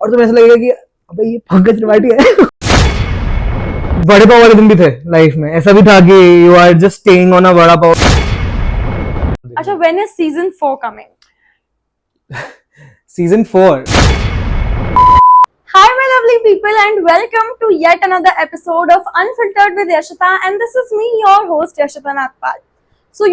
और तुम्हें ऐसा लगेगा कि अबे ये पंकज त्रिपाठी है। बड़े पाव वाले दिन भी थे लाइफ में, ऐसा भी था कि you are just staying on a vada pav. अच्छा, when is season 4 coming? Season 4 Hi, my lovely people, and welcome to yet another episode of Unfiltered with Yashita. And this is me, your host, Yashita Nagpal. So,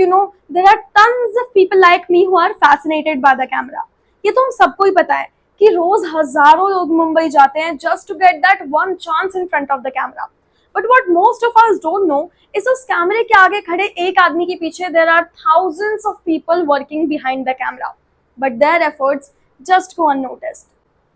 there are tons of people like me who are fascinated by the camera. ये तो हम सबको ही पता है कि रोज हजारों लोग मुंबई जाते हैं just to get that one chance in front of the camera. But what most of us don't know is उस कैमरे के आगे खड़े एक आदमी के पीछे there are thousands of people working behind the camera. But their efforts just go unnoticed.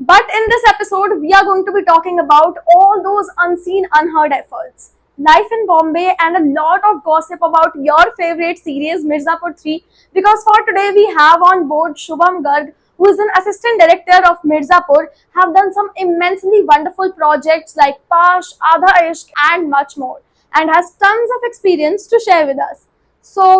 But in this episode, we are going to be talking about all those unseen, unheard efforts, life in Bombay, and a lot of gossip about your favorite series, Mirzapur 3. Because for today, we have on board Shubham Garg, who is an assistant director of Mirzapur, have done some immensely wonderful projects like Pash, Aadha Ishq, and much more, and has tons of experience to share with us. So,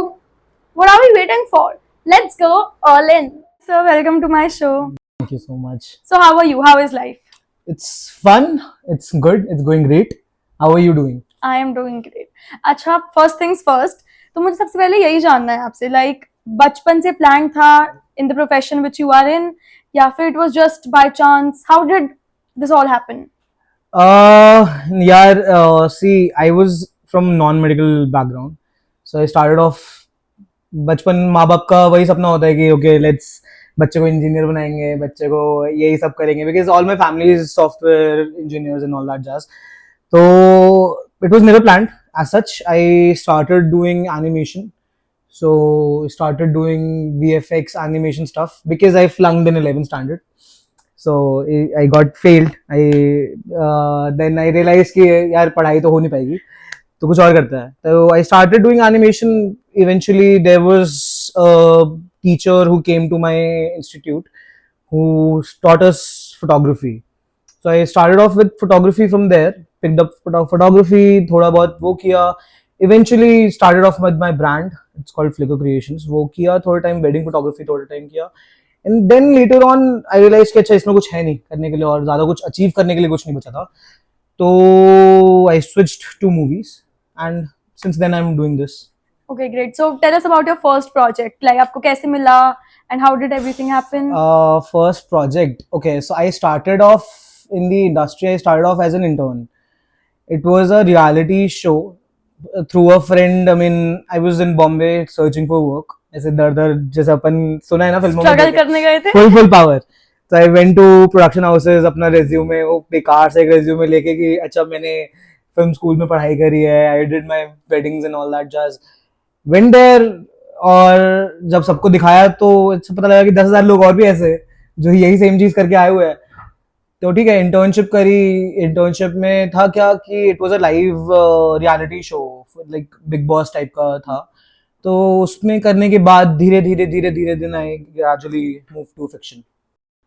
what are we waiting for? Let's go all in. So, welcome to my show. Thank you so much. So, how are you? How is life? It's fun, it's good, it's going great. How are you doing? I am doing great. अच्छा, first things first, तो मुझे सबसे पहले यही जानना है आपसे, like बचपन से प्लान था in the profession which you are in, या फिर it was just by chance? How did this all happen? See, I was from non-medical background, so I started off. बचपन माँ बाप का वही सपना होता है कि ओके लेट्स बच्चे को इंजीनियर बनाएंगे, बच्चे को यही सब करेंगे, because all my family is software engineers and all that jazz. तो it was never planned as such. I started doing animation, so started doing VFX animation stuff because I flunked in 11th standard, so I got failed. Then I realized कि यार पढ़ाई तो हो नहीं पाएगी, तो कुछ और करता है. तो I started doing animation. Eventually there was a teacher who came to my institute who taught us photography. So I started off with photography from there, picked up photography, थोड़ा बहुत वो किया. Eventually started off with my brand, it's called Flickr Creations. वो किया थोड़ा time, wedding photography थोड़ा time किया. And then later on I realized कि अच्छा इसमें कुछ है नहीं करने के लिए, और ज़्यादा कुछ अचीव करने के लिए कुछ नहीं बचा था. तो I switched to movies, and since then I'm doing this. Okay, great. So tell us about your first project. Like आपको कैसे मिला and how did everything happen? First project. Okay, so I started off in the industry. I started off as an intern. It was a reality show through a friend. I mean, I was in Bombay searching for work. ऐसे दर दर जैसे अपन सुना है ना फिल्मों में, Struggle करने गए थे? full power. So I went to production houses, अपना resume वो बेकार से एक resume लेके कि अच्छा मैंने film school में पढ़ाई करी है, I did my weddings and all that jazz. Went there, और जब सबको दिखाया तो इससे पता लगा कि 10,000 लोग और भी ऐसे जो यही सेम चीज करके आए हुए हैं. तो ठीक है, इंटर्नशिप करी. इंटर्नशिप में था क्या कि it was a live reality show, like big boss type का था. तो उसमें करने के बाद धीरे धीरे दिन I gradually move to fiction.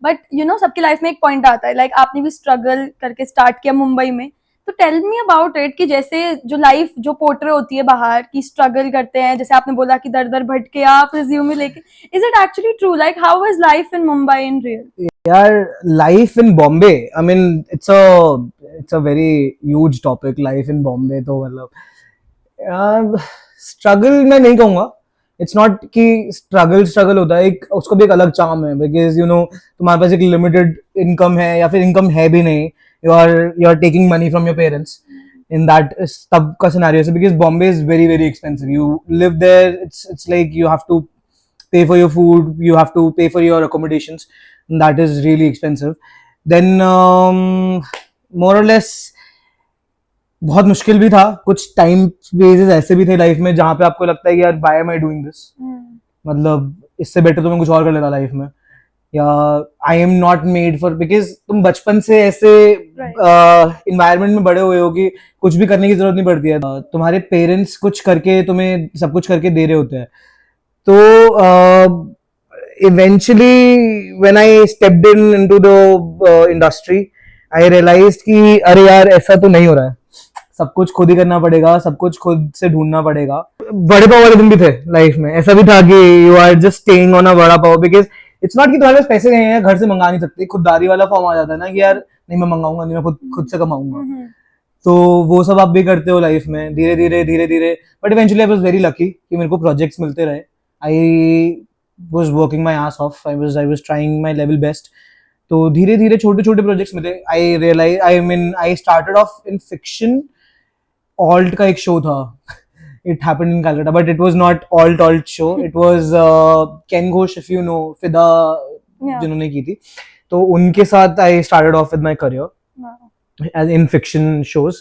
But सबकी लाइफ में एक पॉइंट आता है, लाइक आपने भी स्ट्रगल करके स्टार्ट किया मुंबई में. तो टेल मी अबाउट इट कि जैसे जो लाइफ जो पोर्ट्रे होती है बाहर की, स्ट्रगल करते हैं, जैसे आपने बोला कि दर दर भटके आप रिज्यूमे लेके, is it actually true? Like how is life in Mumbai in real? यार life in Bombay, I mean it's a very huge topic. Life in Bombay तो मतलब स्ट्रगल मैं नहीं कहूंगा. इट्स नॉट कि स्ट्रगल होता है, एक उसका भी एक अलग चार्म है, बिकॉज तुम्हारे पास एक लिमिटेड इनकम है, या फिर इनकम है भी नहीं, you are taking money from your parents in that तब का scenario. So because Bombay is very expensive, you live there, it's like you have to pay for your food, you have to pay for your accommodations, and that is really expensive. Then more or less बहुत मुश्किल भी था. कुछ time phases ऐसे भी थे life में जहाँ पे आपको लगता है कि यार why am I doing this, मतलब इससे बेटर तो मैं कुछ और कर लेता लाइफ में, या आई am not made for, because तुम बचपन से ऐसे इन्वायरमेंट में बड़े हुए हो कि कुछ भी करने की जरूरत नहीं पड़ती है. तुम्हारे पेरेंट्स कुछ करके तुम्हें सब कुछ करके दे रहे होते हैं. तो eventually when I stepped into the industry, I realised कि अरे यार ऐसा तो नहीं हो रहा है, सब कुछ खुद ही करना पड़ेगा, सब कुछ खुद से ढूंढना पड़ेगा. बड़े पाव वाले दिन भी थे लाइफ में. ऐसा भी था कि you are just staying on a vada pav, because it's not कि तुम्हारे पास पैसे नहीं है, घर से मंगा नहीं सकते, खुददारी वाला फॉर्म आ जाता है ना कि यार नहीं मैं मंगाऊंगा नहीं, मैं खुद से कमाऊंगा। हम्म, तो वो सब आप भी करते हो लाइफ में धीरे धीरे। But eventually I was very lucky कि मेरे को प्रोजेक्ट्स मिलते रहे। I was working my ass off, I was trying my level best. तो धीरे धीरे छोटे छोटे प्रोजेक्ट्स मिले। I realize, I started off in fiction. ALT का एक शो था, it happened in Calcutta, but it was not ALT show, it was Ken Ghosh, if you know, Fida Yeah. जिन्होंने की थी। तो उनके साथ I started off with my career Wow. As in fiction shows.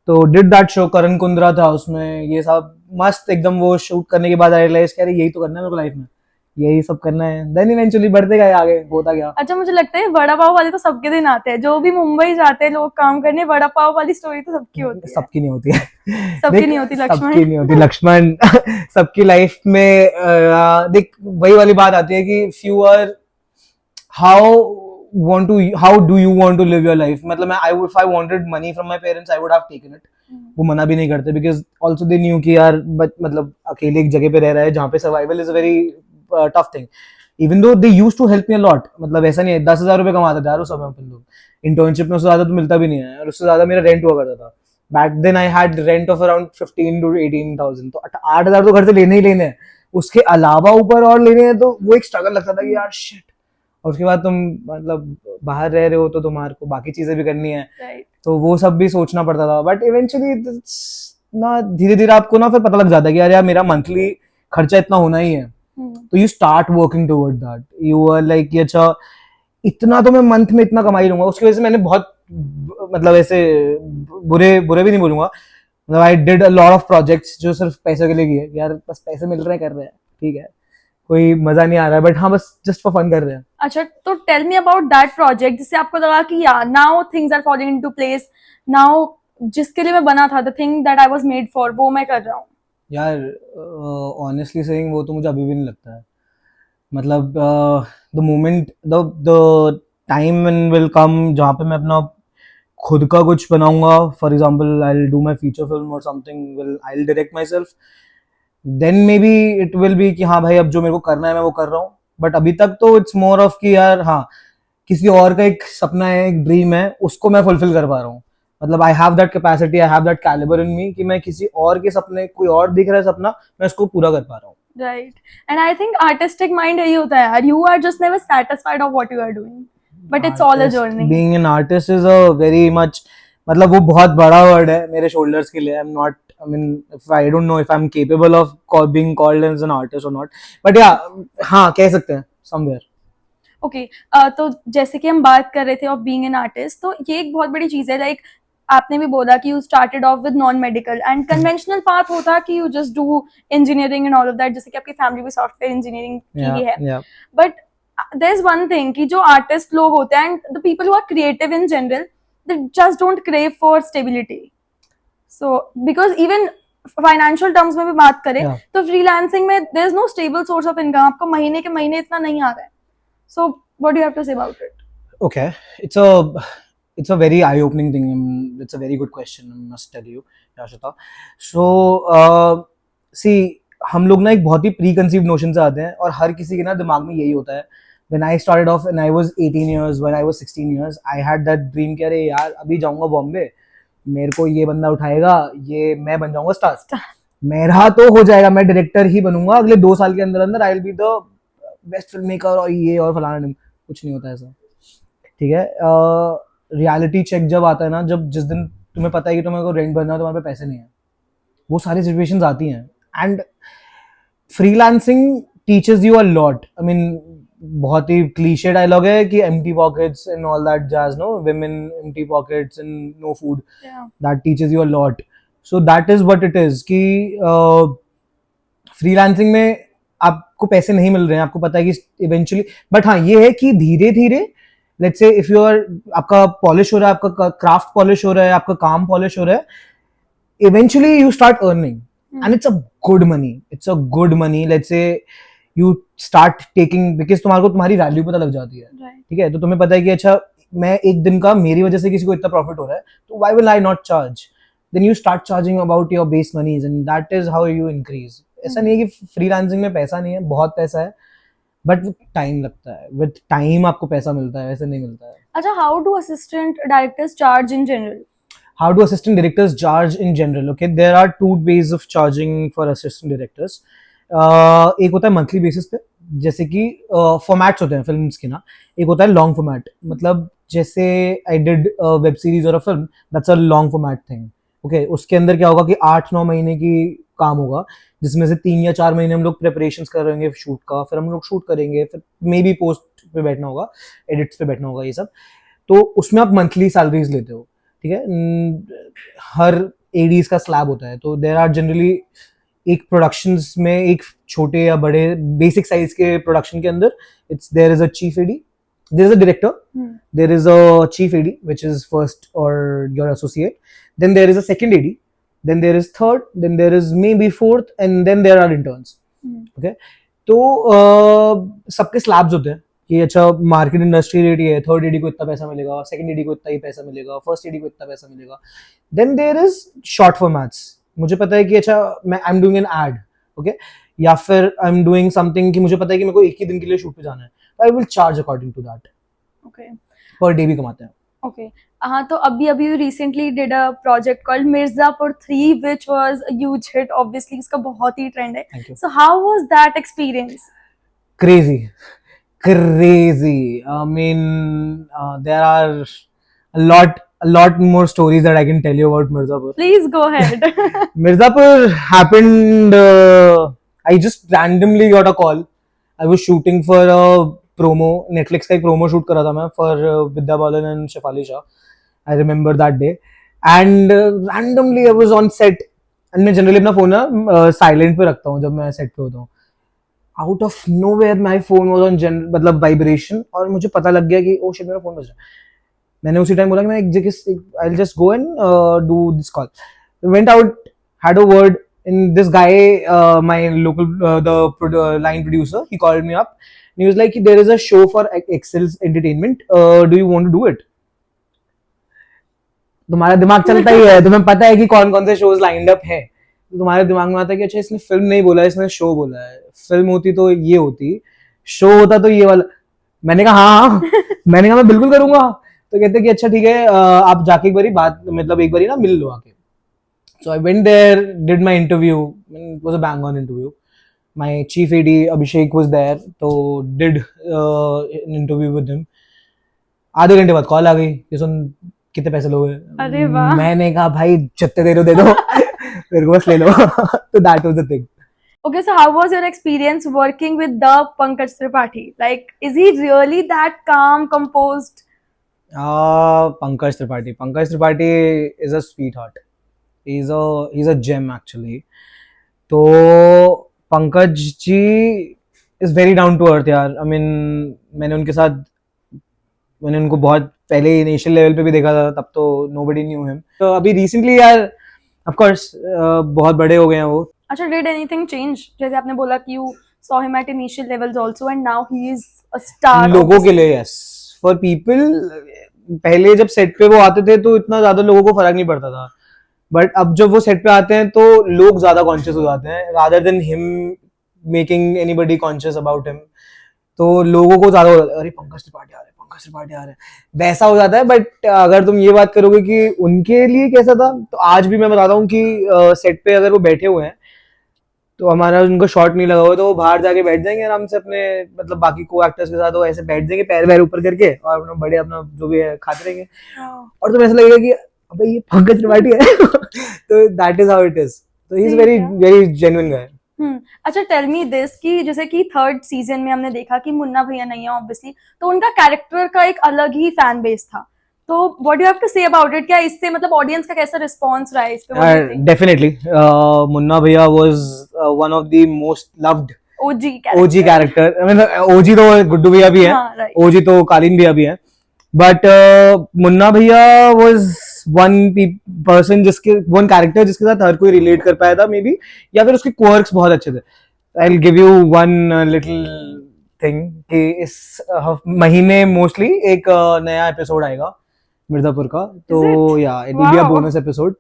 तो did that show, Karan Kundra था उसमें, ये सब मस्त एकदम। वो शूट करने के बाद आई रियलाइज कि अरे यही तो करना है मेरे को लाइफ में, यही सब करना है। देन इवेंचुअली बढ़ते गए आगे, होता गया। अच्छा, मुझे लगता है वड़ा पाव वाले तो सबके दिन आते हैं, जो भी मुंबई जाते हैं लोग काम करने, वड़ा पाव वाली स्टोरी तो सबकी होती है। सबकी नहीं होती है। सबकी देख, नहीं होती लक्ष्मण। सबकी नहीं होती लक्ष्मण। सबकी लाइफ में देख वही वाली बात आती है कि few are how do you want to live your life। मतलब मैं if I wanted money from my parents I would have taken it। वो मना भी नहीं करते because also they knew कि यार मतलब अकेले एक जगह पे रह रहा है जहाँ पे survival is a very tough thing। even though they used to help me a lot। मतलब ऐसा नहीं है, 10,000 रुपए कमाते थे यार उस समय अपन लोग, इंटर्नशिप में उससे ज्यादा तो मिलता भी नहीं है, और उससे ज्यादा मेरा रेंट हुआ करता था। Back then I had rent of around 15 to 18,000। तो 8,000 तो घर से लेने ही लेने हैं, उसके अलावा ऊपर और लेने हैं। तो वो एक स्ट्रगल लगता था कि यार शिट। और उसके बाद तुम मतलब बाहर रह रहे हो तो तुम्हारे को बाकी चीजें भी करनी है, Right. तो वो सब भी सोचना पड़ता था। बट इवेंचुअली ना धीरे धीरे आपको ना फिर पता लग जाता है कि यार मेरा मंथली खर्चा इतना होना ही है। तो you start working toward that. You are like अच्छा इतना तो मैं मंथ में इतना कमा ही लूंगा। उसकी वजह से मैंने बहुत मतलब ऐसे बुरे बुरे भी नहीं बोलूंगा, मतलब आई did a lot of projects जो सिर्फ पैसे के लिए किए। यार बस पैसे मिल रहे हैं, कर रहे हैं, ठीक है, कोई मजा नहीं आ रहा है, बट हाँ बस जस्ट फॉर फन कर रहे हैं। अच्छा, तो tell me about that project जिससे आपको लगा कि या now things are falling into place, now जिसके लिए मैं बना था, the thing that I was made for, वो मैं कर रहा हूँ। यार ऑनेस्टली सेइंग वो तो मुझे अभी भी नहीं लगता है। मतलब the moment the time will come जहाँ पे मैं अपना खुद का कुछ बनाऊंगा। For example I will do my feature film और something, will I will direct my self. Then maybe it will be कि हाँ भाई अब जो मेरे को करना है मैं वो कर रहा हूँ। बट अभी तक तो इट्स मोर ऑफ कि यार हाँ किसी और का एक सपना है, एक ड्रीम है, उसको मैं फुलफिल कर पा रहा हूँ। मतलब I have that capacity, I have that calibre in me कि मैं किसी और के सपने, कोई और दिख रहा है सपना, मैं उसको पूरा कर पा रहा हूँ। Right, and I think artistic mind यही होता है यार, you are just never satisfied of what you are doing, but it's all a journey. Being an artist is a very much, मतलब वो बहुत बड़ा वर्ड है मेरे शोल्डर्स के लिए। I am not, I mean if I don't know if I am capable of being called as an artist और not, but yeah हाँ कह सकते हैं समवेयर। ओके, तो जैसे कि हम बात कर रहे थे ऑफ बीइंग एन आर्टिस्ट, तो ये एक बहुत बड़ी चीज है। लाइक आपने भी बोला कि you started off with non medical and conventional path होता कि you just do engineering and all of that, जैसे कि आपकी फैमिली भी सॉफ्टवेयर इंजीनियरिंग की है। But there is one thing कि जो आर्टिस्ट लोग होते हैं and the people who are creative in general, they just don't crave for stability. So because even financial terms में भी बात करें तो फ्रीलांसिंग में there is no stable source of income, आपको महीने के महीने इतना नहीं आ रहा है। So, what do you have to say about it? Okay, it's a very eye-opening thing. It's a very good question, I must tell you, Yashita. So, see, हम लोग ना एक बहुत ही प्री कंसीव नोशन से आते हैं, और हर किसी के ना दिमाग में यही होता है। When I started off and I was 18 years, when I was 16 years, I had that dream कि अरे यार अभी जाऊंगा बॉम्बे, मेरे को ये बंदा उठाएगा, ये मैं बन जाऊंगा स्टार, मेरा तो हो जाएगा, मैं डायरेक्टर ही बनूंगा अगले 2 साल के अंदर अंदर, I will be the best film maker और ये और फलाना। कुछ नहीं होता ऐसा, ठीक है। रियलिटी चेक जब आता है ना, जब जिस दिन तुम्हें पता है कि तुम्हें को रेंट भरना है, तुम्हारे पे पैसे नहीं है, वो सारी सिचुएशंस आती हैं। And freelancing teaches you a lot. I mean बहुत ही क्लीशे डायलॉग है कि empty pockets and all that jazz, no women empty pockets and no food, that teaches you a lot। so that is what it is कि freelancing में आपको पैसे नहीं मिल रहे हैं, आपको पता है कि इवेंचुअली, बट हाँ ये है कि धीरे धीरे let's say if you are, आपका पॉलिश हो रहा है, आपका क्राफ्ट पॉलिश हो रहा है, आपका काम पॉलिश हो रहा है, eventually you start earning and it's a good money, it's a good money. Let's say you start taking, because तुम्हारे को तुम्हारी वैल्यू पता लग जाती है, ठीक है। तो तुम्हें पता है कि अच्छा मैं एक दिन का मेरी वजह से किसी को इतना प्रॉफिट हो रहा है, तो why will I not charge. Then you start charging about your base monies and that is how you increase. ऐसा नहीं है कि फ्रीलांसिंग में पैसा नहीं है, बहुत पैसा है, बट टाइम लगता है, विद टाइम आपको पैसा मिलता है, ऐसे नहीं मिलता है. अच्छा, how do assistant directors charge in general? How do assistant directors charge in general? Okay, there are two ways of charging for assistant directors. एक होता है मंथली बेसिस पे, जैसे कि फॉर्मेट्स होते हैं फिल्म्स के ना. एक होता है लॉन्ग फॉर्मेट, मतलब जैसे आई डिड वेब सीरीज और a film, that's a long format thing. Okay, उसके अंदर क्या होगा कि 8-9 महीने की काम होगा, जिसमें से 3 या 4 महीने हम लोग प्रिपरेशंस कर रहे होंगे शूट का, फिर हम लोग शूट करेंगे, फिर मे बी पोस्ट पे बैठना होगा, एडिट्स पे बैठना होगा, ये सब. तो उसमें आप मंथली सैलरीज लेते हो, ठीक है. हर एडीज का स्लैब होता है, तो देर आर जनरली एक प्रोडक्शंस में, एक छोटे या बड़े बेसिक साइज के प्रोडक्शन के अंदर, it's there is a chief AD, there is a director, there is a chief AD, which is first or your associate, then there is a second AD, then there is third, then there is maybe fourth, and then there are interns. Okay, तो सबके slabs होते हैं कि अच्छा market industry rate ये है, third AD को इतना पैसा मिलेगा, सेकंड एडी को इतना ही पैसा मिलेगा, फर्स्ट एडी को इतना पैसा मिलेगा. Then there is short formats. मुझे पता है कि अच्छा मैं I am doing an ad, okay, या फिर आई एम डूइंग समथिंग कि मुझे पता है कि मेरे को एक ही दिन के लिए शूट पे जाना है, I will charge according to that. Okay. Per day भी कमाते हैं. Okay. हाँ, तो अभी you recently did a project called Mirzapur 3, which was a huge hit. Obviously, इसका बहुत ही trend है. Thank you. So how was that experience? Crazy. I mean, there are a lot more stories that I can tell you about Mirzapur. Please go ahead. Mirzapur happened. I just randomly got a call. I was shooting for a promo, Netflix का एक promo shoot कर रहा था मैं for Vidya Balan and Shefali Shah. I remember that day. And randomly I was on set. And मैं generally अपना phone ना silent पे रखता हूँ जब मैं set पे होता हूँ. Out of nowhere my phone was on मतलब vibration, और मुझे पता लग गया कि oh shit मेरा phone बज रहा है. मैंने उसी टाइम बोला कि मैं एक जगह I'll just go and do this call. Went out, had a word. And this guy, my local, the line producer, he called me up. And he was like, there is a show for Excel's Entertainment. Do you want to do it? तुम्हारा दिमाग चलता ही है, तुम्हें पता है कि कौन कौन से शोज लाइंड अप है, तो तुम्हारे दिमाग में आता है कि अच्छा इसने फिल्म नहीं बोला, इसने शो बोला है. फिल्म होती तो ये होती, शो होता तो ये वाला. मैंने कहा हाँ. मैंने कहा मैं बिल्कुल करूंगा. तो कहते कि अच्छा ठीक है, आप जाके एक बारी बात, मतलब एक बारी ना मिल लो आके. So I went there, did my interview. It was a bang-on interview. My chief AD Abhishek was there, so did an interview with him. आधे घंटे बाद कॉल आ गई कि सुन कितने पैसे लोगे. अरे वाह. मैंने कहा भाई जितने दे दो मेरे को बस ले लो. तो that was the thing. Okay, so how was your experience working with the Pankaj Tripathi? Like, is he really that calm, composed? Pankaj Tripathi is a sweetheart. He's a gem actually. तो Pankaj ji is very down to earth यार. I mean, मैंने उनको बहुत पहले initial level पे भी देखा था, तब तो nobody knew him. तो अभी recently यार of course बहुत बड़े हो गए हैं वो. अच्छा, did anything change? जैसे आपने बोला कि you saw him at initial levels also, and now he is a star. लोगों के लिए yes. For people, पहले जब सेट पे वो आते थे तो इतना ज्यादा लोगों को फर्क नहीं पड़ता था, बट अब जब वो सेट पे आते हैं तो लोग ज्यादा कॉन्शियस हो जाते हैं, rather than him making anybody conscious about him. तो लोगों को ज्यादा अरे पंकज त्रिपाठी आ रहे हैं वैसा हो जाता है. बट अगर तुम ये बात करोगे कि उनके लिए कैसा था, तो आज भी मैं बताता हूँ कि सेट पे अगर वो बैठे हुए हैं तो हमारा उनको शॉट नहीं लगा हुआ, तो वो बाहर जाके बैठ जाएंगे आराम से अपने, मतलब बाकी को एक्टर्स के साथ वो ऐसे बैठ जाएंगे पैर वैर ऊपर करके, और अपना बड़े अपना जो भी है खाते रहेंगे. और तुम्हें ऐसा लगेगा कि अबे ये पंकज त्रिपाठी है. तो that is how it is. तो he is very very genuine guy. अच्छा, टेल मी दिस कि जैसे कि थर्ड सीजन में हमने देखा कि मुन्ना भैया नहीं है ऑब्वियसली, तो उनका कैरेक्टर का एक अलग ही फैन बेस था. तो what do you have to say about it? क्या इससे मतलब ऑडियंस का कैसा रिस्पांस रहा है इस पे? Definitely Munna Bhaiya was one of the most loved OG character. I mean OG तो गुड्डू भैया भी है, ओजी तो कालीन भैया भी है, but Munna Bhaiya was one character जिसके साथ हर कोई रिलेट कर पाया था मे बी, या फिर उसके क्वर्क्स बहुत अच्छे थे. I will give you one little thing कि इस महीने मोस्टली एक नया एपिसोड आएगा मिर्जापुर का, तो या it will be a bonus episode.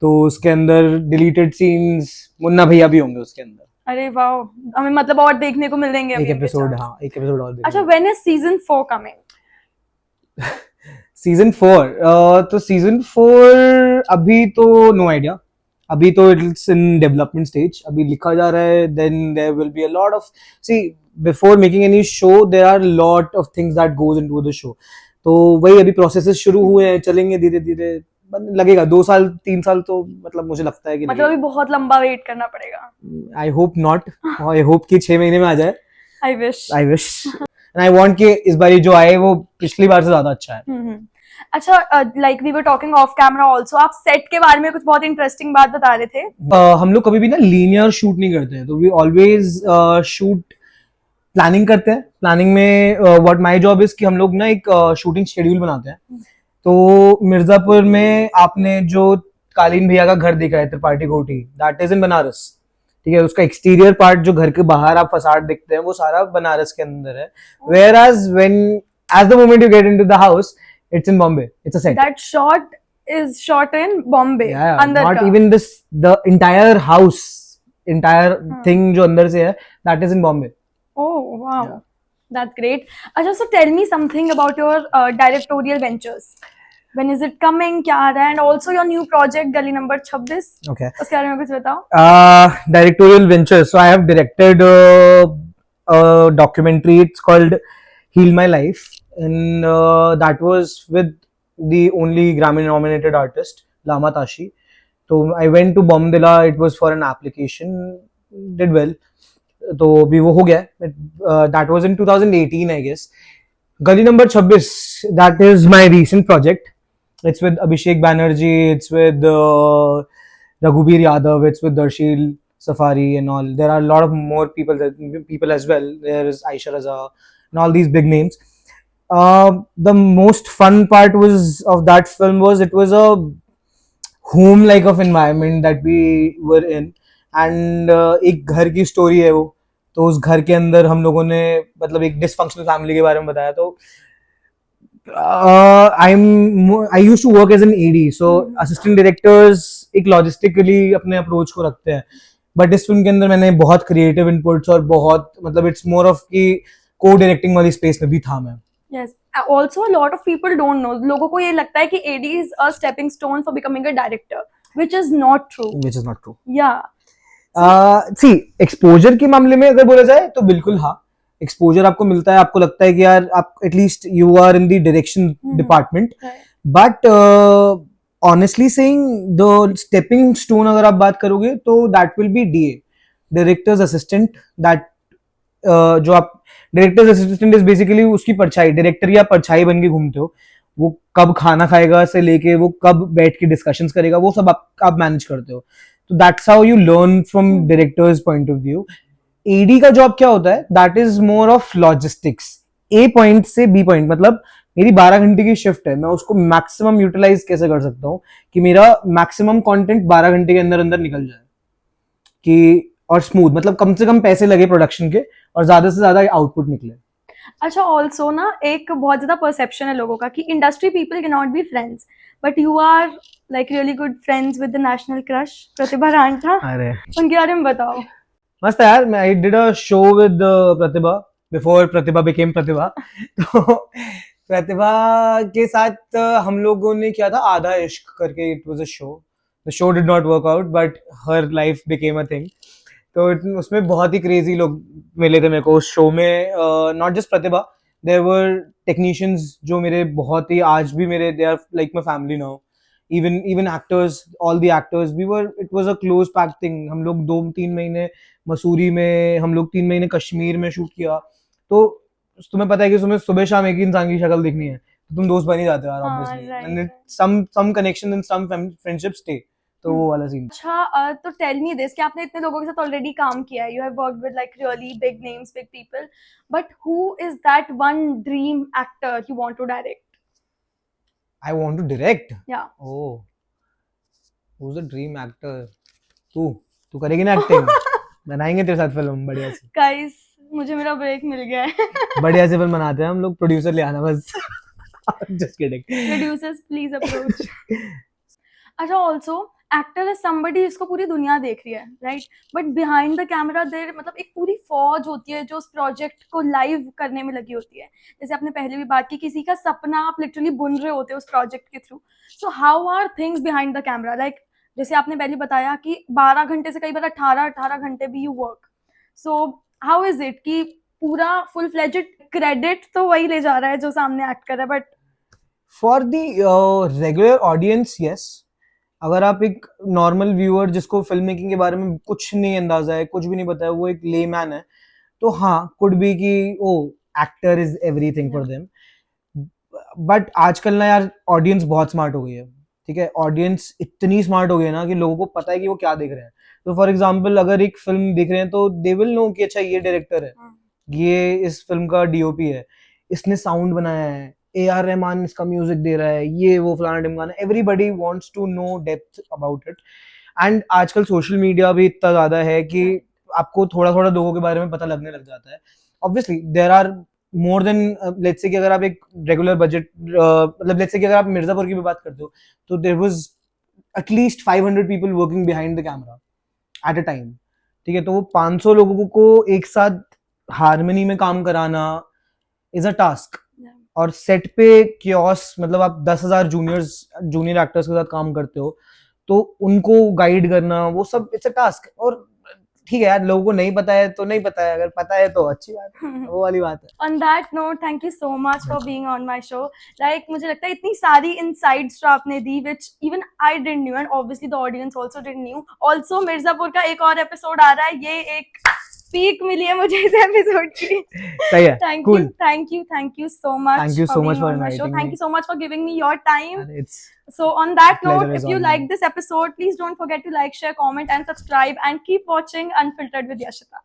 तो उसके अंदर डिलीटेड सीन्स मुन्ना भैया भी होंगे उसके अंदर. अरे वाह, हमें मतलब और देखने को मिलेंगे अभी एक इनके एपिसोड, charts। हाँ एक एपिसोड और अच्छा, देखना। when is season 4 coming? Season 4, तो सीजन 4 अभी तो नो आइडिया, अभी तो इट्स इन डेवलपमेंट स्टेज, अभी लिखा जा रहा है. Then there will be a lot of, see before making any show there are lot of things that goes into the show. तो वही अभी प्रोसेसेस शुरू हुए हैं, चलेंगे धीरे धीरे, लगेगा 2 साल 3 साल तो मतलब मुझे लगता है कि मतलब अभी बहुत लंबा वेट करना पड़ेगा। I hope not, I hope कि 6 महीने में आ जाए. I wish. I wish and I want कि इस बार जो आए वो पिछली बार से ज्यादा अच्छा है. अच्छा, like we were talking of camera also, आप सेट के बारे में कुछ बहुत इंटरेस्टिंग बात बता रहे थे। हम लोग कभी भी ना लीनियर शूट नहीं करते हैं, तो वी ऑलवेज शूट प्लानिंग करते हैं. प्लानिंग में व्हाट माय जॉब इज कि हम लोग ना एक शूटिंग शेड्यूल बनाते हैं. तो मिर्जापुर में आपने जो कालीन भैया का घर देखा है, त्रिपाठी कोठी, दैट इज इन बनारस. ठीक है, उसका एक्सटीरियर पार्ट जो घर के बाहर आप फसाड देखते हैं वो सारा बनारस के अंदर है. Whereas when as the moment you get into the house, it's in Bombay. It's a set. That shot is shot in Bombay. Yeah, अंदर not का। even this. The entire house, entire thing जो अंदर से है, that is in Bombay. Oh wow, Yeah. that's great. अच्छा, so tell me something about your directorial ventures. When is it coming? क्या आ रहा है? And also your new project गली number 26. Okay. उसके बारे में कुछ बताओ। Directorial ventures. So I have directed a documentary. It's called Heal My Life, and that was with the only Grammy-nominated artist, Lama Tashi. So I went to Bombdilla. It was for an application. Did well. तो अभी वो हो गया. That was in 2018, I guess. Gully number 26. That is my recent project. It's with Abhishek Banerjee. It's with Raghuveer Yadav. It's with Darshil Safari and all. There are a lot of more people as well. There is Aisha Raza and all these big names. The most fun part was of that film was it was a home like of environment that we were in, and एक घर की story है वो. तो उस घर के अंदर हम लोगों ने मतलब एक डिसफंक्शनल फैमिली के बारे में बताया. तो I used to work as an AD, so assistant directors एक लॉजिस्टिकली अपने अप्रोच को रखते हैं, बट इस फिल्म के अंदर मैंने बहुत क्रिएटिव इनपुट्स और बहुत मतलब इट्स मोर ऑफ की को डायरेक्टिंग वाली स्पेस में भी था मैं. Yes. Also, a lot of people don't know. लोगों को ये लगता है कि AD is a stepping stone for becoming a director, which is not true. Which is not true. Yeah. See, exposure के मामले में अगर बोला जाए तो बिल्कुल हाँ, एक्सपोजर आपको मिलता है, आपको लगता है कि यार आप at least you are in the direction department. But honestly saying the stepping stone अगर आप बात करोगे तो that will be DA, directors assistant. That जो आप डायरेक्टर्स असिस्टेंट इज बेसिकली उसकी परछाई, डायरेक्टर या परछाई बन के घूमते हो. वो कब खाना खाएगा से लेके वो कब बैठ के डिस्कशंस करेगा वो सब आप मैनेज करते हो. तो that's how you learn from directors point of view. AD का जॉब क्या होता है, that is more of logistics. A point से B पॉइंट, मतलब मेरी 12 घंटे की शिफ्ट है, मैं उसको मैक्सिमम यूटिलाइज कैसे कर सकता हूँ कि मेरा मैक्सिमम कंटेंट 12 घंटे के अंदर अंदर निकल जाए कि और स्मूथ, मतलब कम से कम पैसे लगे प्रोडक्शन के और ज्यादा से ज्यादा आउटपुट निकले. अच्छा, ऑल्सो ना एक बहुत ज्यादा परसेप्शन है लोगों का कि industry people can not be friends, but you are like really good friends with the national crush Pratibha Ranjha. अरे उनके बारे में बताओ. मस्त है यार. मैं I did a show with Pratibha before Pratibha became Pratibha. तो प्रतिभा के साथ हम लोगों ने किया था आधा इश्क करके. It was a show. The show did not work out but her life became a thing. तो उसमें बहुत ही क्रेजी लोग मिले थे मेरे को उस शो में. Not just Pratibha, there were technicians जो मेरे बहुत ही आज भी मेरे they are like my family now. even actors, all the actors, it was a close packed thing. हम लोग 2-3 महीने मसूरी में, हम लोग 3 महीने कश्मीर में शूट किया. तो तुम्हें पता है कि तुम्हें सुबह शाम एक ही इंसान की शक्ल दिखनी है तो तुम दोस्त बन ही जाते हो यार, obviously. And some connection and some friendships stay. तो वो वाला सीन. अच्छा, तो टेल मी दिस कि आपने इतने लोगों के साथ ऑलरेडी काम किया है, you have worked with like really big names, big people, but who is that one dream actor you want to direct? I want to direct. Yeah. Oh, who's the dream actor? तू करेगी ना acting? बनाएंगे तेरे साथ film बढ़िया सी. Guys, मुझे मेरा break मिल गया है. बढ़िया सी फिल्म बनाते हैं हम लोग. प्रोड्यूसर ले आना बस. Just kidding. Producers, please approach. अच्छा, also एक्टर इज समबडी जिसको पूरी दुनिया देख रही है, right? But behind the camera there मतलब एक पूरी फौज होती है जो उस प्रोजेक्ट को लाइव करने में लगी होती है. जैसे आपने पहले भी बात की, किसी का सपना आप लिटरली बुन रहे होते हो उस प्रोजेक्ट के through. So how are things behind the camera? Like जैसे आपने पहले बताया कि 12 घंटे से कई बार 18 घंटे भी you work. So how is it कि पूरा फुल फ्लेजेड क्रेडिट तो वही ले जा रहा है जो सामने एक्ट कर रहा है, but for the regular audience yes. अगर आप एक नॉर्मल व्यूअर जिसको फिल्म मेकिंग के बारे में कुछ नहीं अंदाजा है, कुछ भी नहीं पता है, वो एक लेमैन है, तो हाँ, कुड बी कि ओ actor is everything for them. But आजकल ना यार ऑडियंस बहुत स्मार्ट हो गई है. ठीक है, ऑडियंस इतनी स्मार्ट हो गई है ना कि लोगों को पता है कि वो क्या देख रहे हैं. तो फॉर एग्जाम्पल अगर एक फिल्म देख रहे हैं तो दे विल नो कि अच्छा ये डायरेक्टर है, ये इस फिल्म का डीओपी है, इसने साउंड बनाया है, ए आर रहमान इसका म्यूजिक दे रहा है, ये वो फलाना ढिमकाना. Everybody wants to know depth about it. And आजकल सोशल मीडिया भी इतना ज्यादा है कि आपको थोड़ा थोड़ा लोगों के बारे में पता लगने लग जाता है. Obviously there are more than let's say कि अगर आप एक रेगुलर बजट मतलब लेट्स से कि अगर आप मिर्जापुर की भी बात करते हो तो there was at least 500 people working behind the camera at a time. ठीक है, तो वो 500 लोगों को एक साथ हारमोनी में काम कराना इज अ टास्क. और सेट पे क्योस मतलब आप 10,000 जूनियर एक्टर्स के साथ काम करते हो तो उनको गाइड करना वो सब इट्स अ टास्क. और ठीक है यार, लोगों को नहीं पता है तो नहीं पता है, अगर पता है तो अच्छी बात है, वो वाली बात है. On that note, thank you so much for being on my show. Like मुझे लगता है इतनी सारी insights जो आपने दी, which even I didn't knew and obviously the audience also didn't knew. Also Mirzapur का एक और एपिसोड आ रहा है, ये एक पीक मिली है मुझे इस एपिसोड की. सही है, Thank cool. you, thank you, thank you so much Thank you for so being much for on my show. inviting Thank me. you so much for giving me your time. And it's So on that pleasure note, is if you all like mine. this episode, please don't forget to like, share, comment, and subscribe, and keep watching Unfiltered with Yashita.